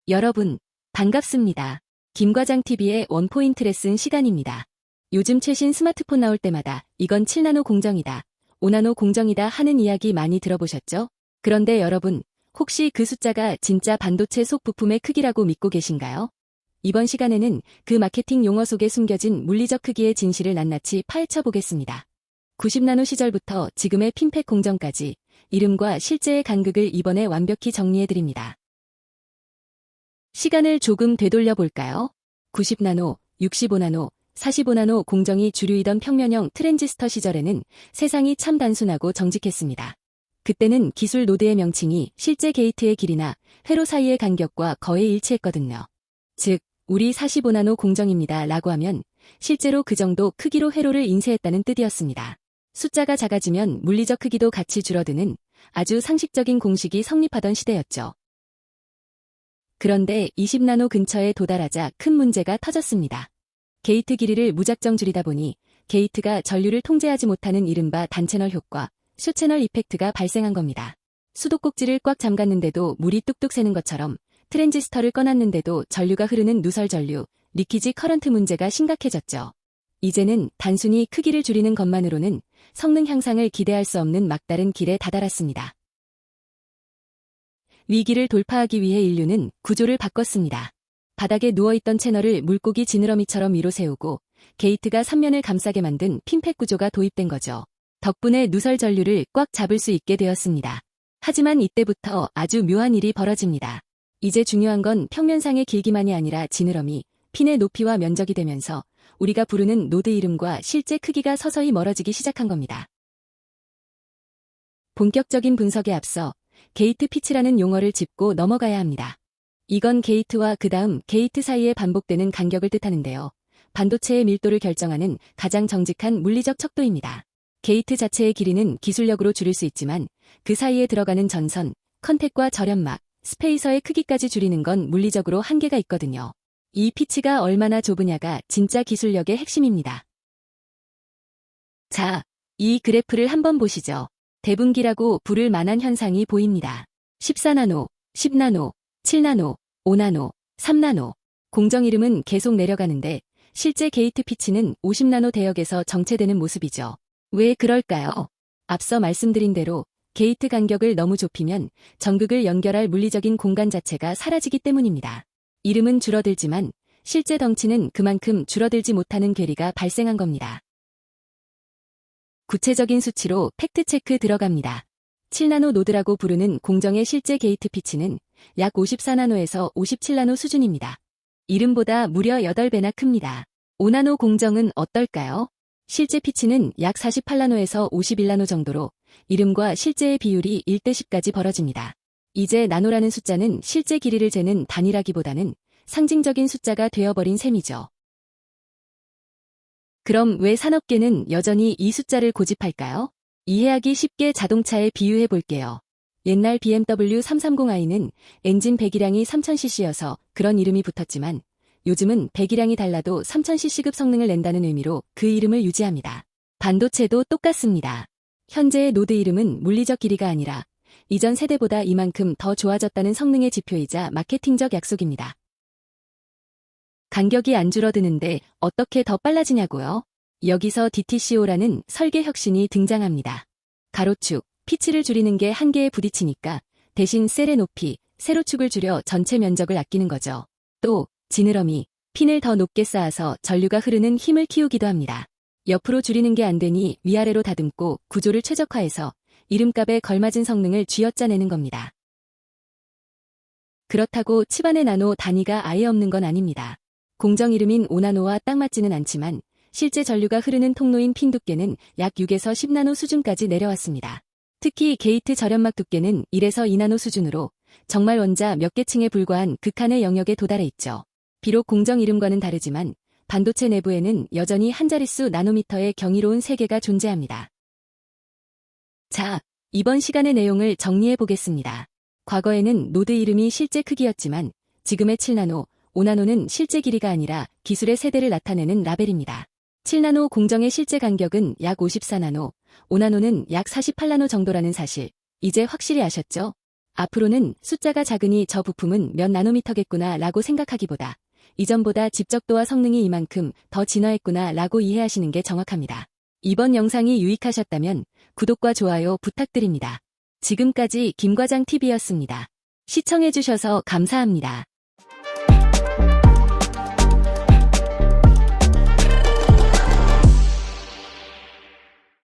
여러분, 반갑습니다. 김과장TV의 원포인트 레슨 시간입니다. 요즘 최신 스마트폰 나올 때마다 이건 7나노 공정이다, 5나노 공정이다 하는 이야기 많이 들어보셨죠? 그런데 여러분, 혹시 그 숫자가 진짜 반도체 속 부품의 크기라고 믿고 계신가요? 이번 시간에는 그 마케팅 용어 속에 숨겨진 물리적 크기의 진실을 낱낱이 파헤쳐 보겠습니다. 90나노 시절부터 지금의 핀팩 공정까지 이름과 실제의 간극을 이번에 완벽히 정리해드립니다. 시간을 조금 되돌려 볼까요? 90나노, 65나노, 45나노 공정이 주류이던 평면형 트랜지스터 시절에는 세상이 참 단순하고 정직했습니다. 그때는 기술 노드의 명칭이 실제 게이트의 길이나 회로 사이의 간격과 거의 일치했거든요. 즉, 우리 45나노 공정입니다 라고 하면 실제로 그 정도 크기로 회로를 인쇄했다는 뜻이었습니다. 숫자가 작아지면 물리적 크기도 같이 줄어드는 아주 상식적인 공식이 성립하던 시대였죠. 그런데 20나노 근처에 도달하자 큰 문제가 터졌습니다. 게이트 길이를 무작정 줄이다 보니 게이트가 전류를 통제하지 못하는 이른바 단채널 효과, 쇼채널 이펙트가 발생한 겁니다. 수도꼭지를 꽉 잠갔는데도 물이 뚝뚝 새는 것처럼 트랜지스터를 꺼놨는데도 전류가 흐르는 누설 전류, 리키지 커런트 문제가 심각해졌죠. 이제는 단순히 크기를 줄이는 것만으로는 성능 향상을 기대할 수 없는 막다른 길에 다다랐습니다. 위기를 돌파하기 위해 인류는 구조를 바꿨습니다. 바닥에 누워있던 채널을 물고기 지느러미처럼 위로 세우고 게이트가 3면을 감싸게 만든 핀팩 구조가 도입된 거죠. 덕분에 누설 전류를 꽉 잡을 수 있게 되었습니다. 하지만 이때부터 아주 묘한 일이 벌어집니다. 이제 중요한 건 평면상의 길기만이 아니라 지느러미, 핀의 높이와 면적이 되면서 우리가 부르는 노드 이름과 실제 크기가 서서히 멀어지기 시작한 겁니다. 본격적인 분석에 앞서 게이트 피치라는 용어를 짚고 넘어가야 합니다. 이건 게이트와 그 다음 게이트 사이에 반복되는 간격을 뜻하는데요. 반도체의 밀도를 결정하는 가장 정직한 물리적 척도입니다. 게이트 자체의 길이는 기술력으로 줄일 수 있지만 그 사이에 들어가는 전선, 컨택과 절연막, 스페이서의 크기까지 줄이는 건 물리적으로 한계가 있거든요. 이 피치가 얼마나 좁으냐가 진짜 기술력의 핵심입니다. 자, 이 그래프를 한번 보시죠. 대분기라고 부를 만한 현상이 보입니다. 14나노, 10나노, 7나노, 5나노, 3나노. 공정 이름은 계속 내려가는데 실제 게이트 피치는 50나노 대역에서 정체되는 모습이죠. 왜 그럴까요? 앞서 말씀드린 대로 게이트 간격을 너무 좁히면 전극을 연결할 물리적인 공간 자체가 사라지기 때문입니다. 이름은 줄어들지만 실제 덩치는 그만큼 줄어들지 못하는 괴리가 발생한 겁니다. 구체적인 수치로 팩트체크 들어갑니다. 7나노 노드라고 부르는 공정의 실제 게이트 피치는 약 54나노에서 57나노 수준입니다. 이름보다 무려 8배나 큽니다. 5나노 공정은 어떨까요? 실제 피치는 약 48나노에서 51나노 정도로 이름과 실제의 비율이 1대10까지 벌어집니다. 이제 나노라는 숫자는 실제 길이를 재는 단위라기보다는 상징적인 숫자가 되어버린 셈이죠. 그럼 왜 산업계는 여전히 이 숫자를 고집할까요? 이해하기 쉽게 자동차에 비유해 볼게요. 옛날 BMW 330i는 엔진 배기량이 3000cc여서 그런 이름이 붙었지만 요즘은 배기량이 달라도 3000cc급 성능을 낸다는 의미로 그 이름을 유지합니다. 반도체도 똑같습니다. 현재의 노드 이름은 물리적 길이가 아니라 이전 세대보다 이만큼 더 좋아졌다는 성능의 지표이자 마케팅적 약속입니다. 간격이 안 줄어드는데 어떻게 더 빨라지냐고요? 여기서 DTCO라는 설계 혁신이 등장합니다. 가로축, 피치를 줄이는 게 한계에 부딪히니까 대신 셀의 높이, 세로축을 줄여 전체 면적을 아끼는 거죠. 또 지느러미, 핀을 더 높게 쌓아서 전류가 흐르는 힘을 키우기도 합니다. 옆으로 줄이는 게 안 되니 위아래로 다듬고 구조를 최적화해서 이름값에 걸맞은 성능을 쥐어짜내는 겁니다. 그렇다고 칩안의 나노 단위가 아예 없는 건 아닙니다. 공정 이름인 5나노와 딱 맞지는 않지만 실제 전류가 흐르는 통로인 핀 두께는 약 6에서 10나노 수준까지 내려왔습니다. 특히 게이트 절연막 두께는 1에서 2나노 수준으로 정말 원자 몇 개 층에 불과한 극한의 영역에 도달해 있죠. 비록 공정 이름과는 다르지만 반도체 내부에는 여전히 한 자릿수 나노미터의 경이로운 세계가 존재합니다. 자, 이번 시간의 내용을 정리해 보겠습니다. 과거에는 노드 이름이 실제 크기였지만 지금의 7나노, 5나노는 실제 길이가 아니라 기술의 세대를 나타내는 라벨입니다. 7나노 공정의 실제 간격은 약 54나노, 5나노는 약 48나노 정도라는 사실, 이제 확실히 아셨죠? 앞으로는 숫자가 작으니 저 부품은 몇 나노미터겠구나 라고 생각하기보다 이전보다 집적도와 성능이 이만큼 더 진화했구나 라고 이해하시는 게 정확합니다. 이번 영상이 유익하셨다면 구독과 좋아요 부탁드립니다. 지금까지 김과장TV였습니다. 시청해주셔서 감사합니다.